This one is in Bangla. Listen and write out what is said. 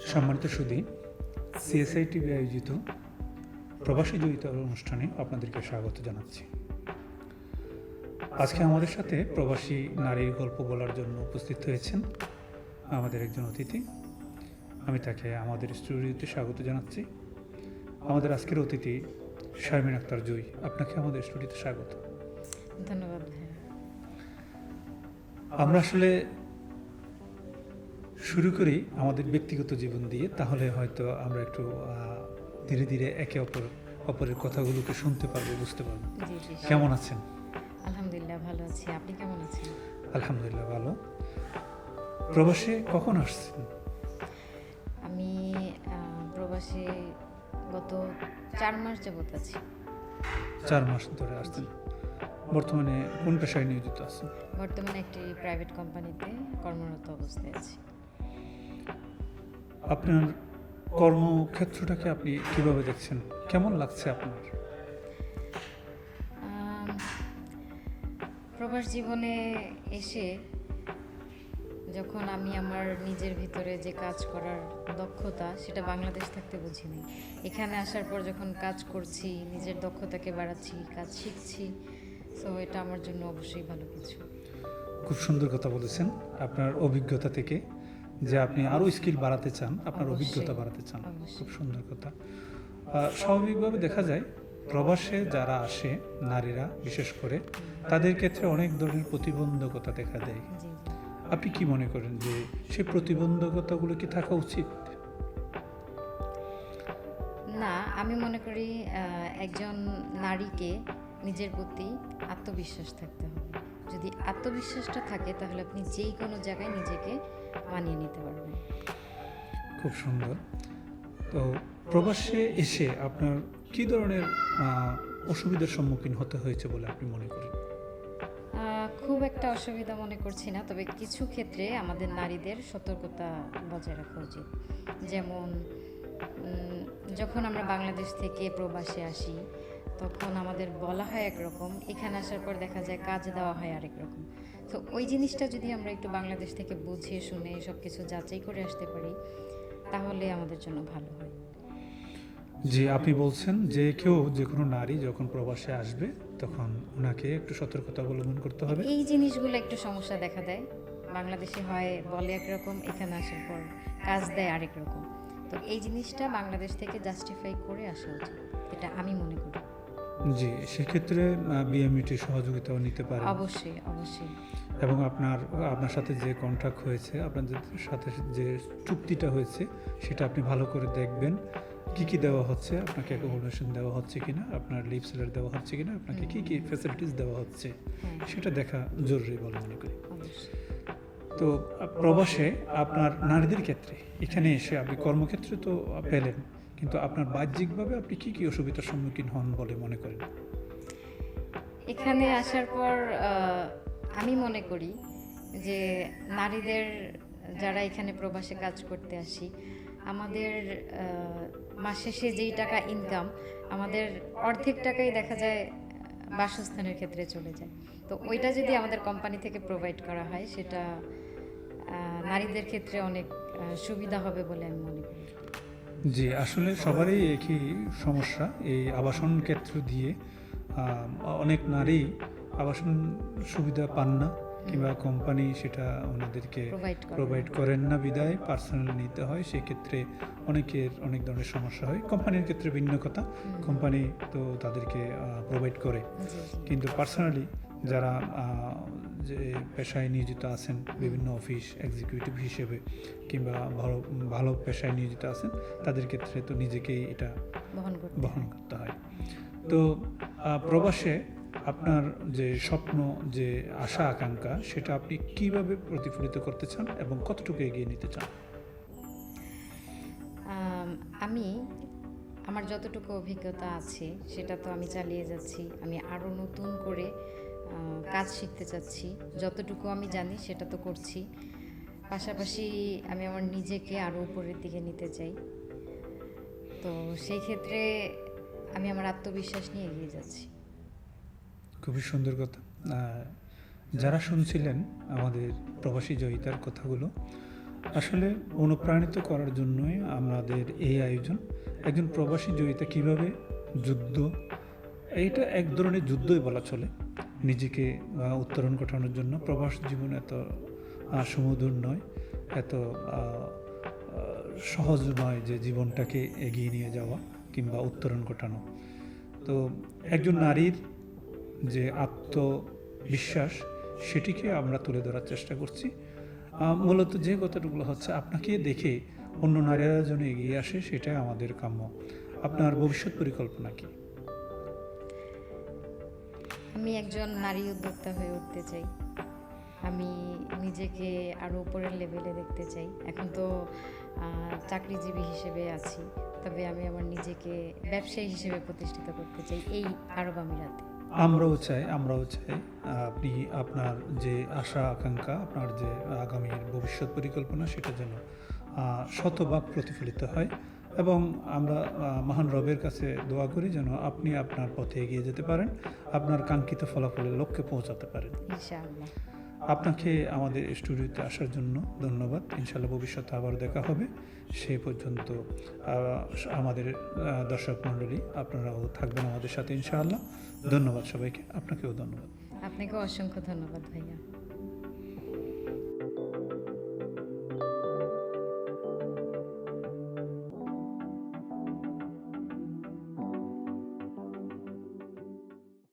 সম্মানিত সুধী, সিএসআই টিভি আয়োজিত প্রবাসী জড়িত অনুষ্ঠানে আপনাদেরকে স্বাগত জানাচ্ছি। আজকে আমাদের সাথে প্রবাসী নারীর গল্প বলার জন্য উপস্থিত হয়েছেন আমাদের একজন অতিথি। আমি তাকে আমাদের স্টুডিওতে স্বাগত জানাচ্ছি। আমাদের আজকের অতিথি শারমিন আক্তার জুই। আপনাকে আমাদের স্টুডিওতে স্বাগত। ধন্যবাদ। আমরা আসলে শুরু করি আমাদের ব্যক্তিগত জীবন দিয়ে, তাহলে হয়তো আমরা একটু ধীরে ধীরে একে অপরের কথাগুলোকে শুনতে পারবো, বুঝতে পারবো। কেমন আছেন? আলহামদুলিল্লাহ ভালো আছি। আপনি কেমন আছেন? আলহামদুলিল্লাহ ভালো। প্রবাসে কখন আসছেন? আমি প্রবাসে গত 4 মাস যাবত আছি। 4 মাস ধরে আসছেন। বর্তমানে কোন পেশায় নিয়োজিত আছেন? বর্তমানে একটি প্রাইভেট কোম্পানিতে কর্মরত অবস্থায় আছি। আপনার কর্মক্ষেত্রটাকে আপনি কিভাবে দেখছেন? কেমন লাগছে আপনার? প্রবাস জীবনে এসে যখন আমি আমার নিজের ভিতরে যে কাজ করার দক্ষতা, সেটা বাংলাদেশ থাকতে বুঝিনি। এখানে আসার পর যখন কাজ করছি, নিজের দক্ষতাকে বাড়াচ্ছি, কাজ শিখছি, সো এটা আমার জন্য অবশ্যই ভালো কিছু। খুব সুন্দর কথা বলেছেন। আপনার অভিজ্ঞতা থেকে যে আপনি আরও স্কিল বাড়াতে চান, আপনার অভিজ্ঞতা বাড়াতে চান, খুব সুন্দর কথা। স্বাভাবিকভাবে দেখা যায় প্রবাসে যারা আসে, নারীরা বিশেষ করে, তাদের ক্ষেত্রে অনেক ধরনের প্রতিবন্ধকতা দেখা দেয়। আপনি কি মনে করেন যে সেই প্রতিবন্ধকতাগুলো কি থাকা উচিত? না, আমি মনে করি একজন নারীকে নিজের প্রতি আত্মবিশ্বাস থাকতে হবে। যদি আত্মবিশ্বাসটা থাকে তাহলে আপনি যেই কোনো জায়গায় নিজেকে মানিয়ে নিতে পারবেন। খুব সুন্দর। তো প্রবাসে এসে আপনার কি ধরনের অসুবিধার সম্মুখীন হতে হয়েছে বলে আপনি মনে করেন? খুব একটা অসুবিধা মনে করছি না, তবে কিছু ক্ষেত্রে আমাদের নারীদের সতর্কতা বজায় রাখা উচিত। যেমন যখন আমরা বাংলাদেশ থেকে প্রবাসে আসি, তখন আমাদের বলা হয় একরকম, এখানে আসার পর দেখা যায় কাজ দেওয়া হয় আরেক রকম। তো ওই জিনিসটা যদি আমরা একটু বাংলাদেশ থেকে বুঝে শুনে সব কিছু যাচাই করে আসতে পারি, তাহলে আমাদের জন্য ভালো হয়। জি, আপনি বলছেন যে যে কোনো নারী যখন প্রবাসে আসবে তখন ওনাকে একটু সতর্কতা অবলম্বন করতে হবে। এই জিনিসগুলো একটু সমস্যা দেখা দেয়। বাংলাদেশে হয় বলে একরকম, এখানে আসার পর কাজ দেয় আরেক রকম। তো এই জিনিসটা বাংলাদেশ থেকে জাস্টিফাই করে আসা উচিত, এটা আমি মনে করি। জি, সেক্ষেত্রে বিএমইটি সহযোগিতাও নিতে পারে। অবশ্যই অবশ্যই। এবং আপনার সাথে যে কন্ট্রাক্ট হয়েছে, আপনাদের সাথে যে চুক্তিটা হয়েছে, সেটা আপনি ভালো করে দেখবেন। কি দেওয়া হচ্ছে, আপনাকে অ্যাকোমোডেশন দেওয়া হচ্ছে কিনা, আপনার লিভ স্যালারি দেওয়া হচ্ছে কিনা, আপনাকে কি ফ্যাসিলিটিস দেওয়া হচ্ছে, সেটা দেখা জরুরি বলে মনে করি। তো প্রবাসে আপনার নারীদের ক্ষেত্রে এখানে এসে আপনি কর্মক্ষেত্রে তো পেলেন, কিন্তু আপনার বাহ্যিকভাবে আপনি কি অসুবিধার সম্মুখীন হন বলে মনে করেন? এখানে আসার পর আমি মনে করি যে নারীদের যারা এখানে প্রবাসে কাজ করতে আসি, আমাদের মাস শেষে যেই টাকা ইনকাম, আমাদের অর্ধেক টাকাই দেখা যায় বাসস্থানের ক্ষেত্রে চলে যায়। তো ওইটা যদি আমাদের কোম্পানি থেকে প্রোভাইড করা হয়, সেটা নারীদের ক্ষেত্রে অনেক সুবিধা হবে বলে আমি মনে করি। জি, আসলে সবারই একই সমস্যা। এই আবাসন ক্ষেত্র দিয়ে অনেক নারী আবাসন সুবিধা পান না, কিংবা কোম্পানি সেটা ওনাদেরকে প্রোভাইড করেন না, বিদায় পার্সোনাল নিতে হয়। সেক্ষেত্রে অনেক ধরনের সমস্যা হয়। কোম্পানির ক্ষেত্রে ভিন্ন কথা, কোম্পানি তো তাদেরকে প্রোভাইড করে, কিন্তু পার্সোনালি যারা যে পেশায় নিয়োজিত আছেন, বিভিন্ন অফিস এক্সিকিউটিভ হিসেবে কিংবা ভালো পেশায় নিয়োজিত আছেন, তাদের ক্ষেত্রে তো নিজেকেই এটা বহন করতে হয়। তো প্রবাসে আপনার যে স্বপ্ন, যে আশা আকাঙ্ক্ষা, সেটা আপনি কিভাবে প্রতিফলিত করতে চান এবং কতটুকু এগিয়ে নিতে চান? আমি আমার যতটুকু অভিজ্ঞতা আছে সেটা তো আমি চালিয়ে যাচ্ছি। আমি আরও নতুন করে কাজ শিখতে চাচ্ছি। যতটুকু আমি জানি সেটা তো করছি, পাশাপাশি আমি আমার নিজেকে আরও উপরের দিকে নিতে চাই। তো সেই ক্ষেত্রে আমি আমার আত্মবিশ্বাস নিয়ে এগিয়ে যাচ্ছি। খুবই সুন্দর কথা। যারা শুনছিলেন আমাদের প্রবাসী জয়িতার কথাগুলো, আসলে অনুপ্রাণিত করার জন্যই আমাদের এই আয়োজন। একজন প্রবাসী জয়িতা কিভাবে যুদ্ধ, এইটা এক ধরনের যুদ্ধই বলা চলে, নিজেকে উত্তরণ ঘটানোর জন্য। প্রবাস জীবন এত সুমধুর নয়, এত সহজ নয় যে জীবনটাকে এগিয়ে নিয়ে যাওয়া কিংবা উত্তরণ ঘটানো। তো একজন নারীর যে আত্মবিশ্বাস, সেটিকে আমরা তুলে ধরার চেষ্টা করছি। মূলত যে কথাগুলো হচ্ছে, আপনাকে দেখে অন্য নারীরা যেন এগিয়ে আসে, সেটাই আমাদের কাম্য। আপনার ভবিষ্যৎ পরিকল্পনা কি? আমি একজন নারী উদ্যোক্তা হয়ে উঠতে চাই। আমি নিজেকে আরও উপরের লেভেলে দেখতে চাই। এখন তো চাকরিজীবী হিসেবে আছি, তবে আমি আমার নিজেকে ব্যবসায়ী হিসেবে প্রতিষ্ঠিত করতে চাই এই আরব আমিরাতে। আমরাও চাই আপনি আপনার যে আশা আকাঙ্ক্ষা, আপনার যে আগামীর ভবিষ্যৎ পরিকল্পনা, সেটা যেন শতভাগ প্রতিফলিত হয়। এবং আমরা মহান রবের কাছে দোয়া করি যেন আপনি আপনার পথে এগিয়ে যেতে পারেন, আপনার কাঙ্ক্ষিত ফলাফলের লক্ষ্যে পৌঁছাতে পারেন। ইনশাআল্লাহ। আপনাকে আমাদের স্টুডিওতে আসার জন্য ধন্যবাদ। ইনশাআল্লাহ ভবিষ্যতে আবার দেখা হবে। সেই পর্যন্ত আমাদের দর্শক মণ্ডলী, আপনারাও থাকবেন আমাদের সাথে ইনশাআল্লাহ। ধন্যবাদ সবাইকে, আপনাকেও ধন্যবাদ। আপনাকেও অসংখ্য ধন্যবাদ ভাইয়া।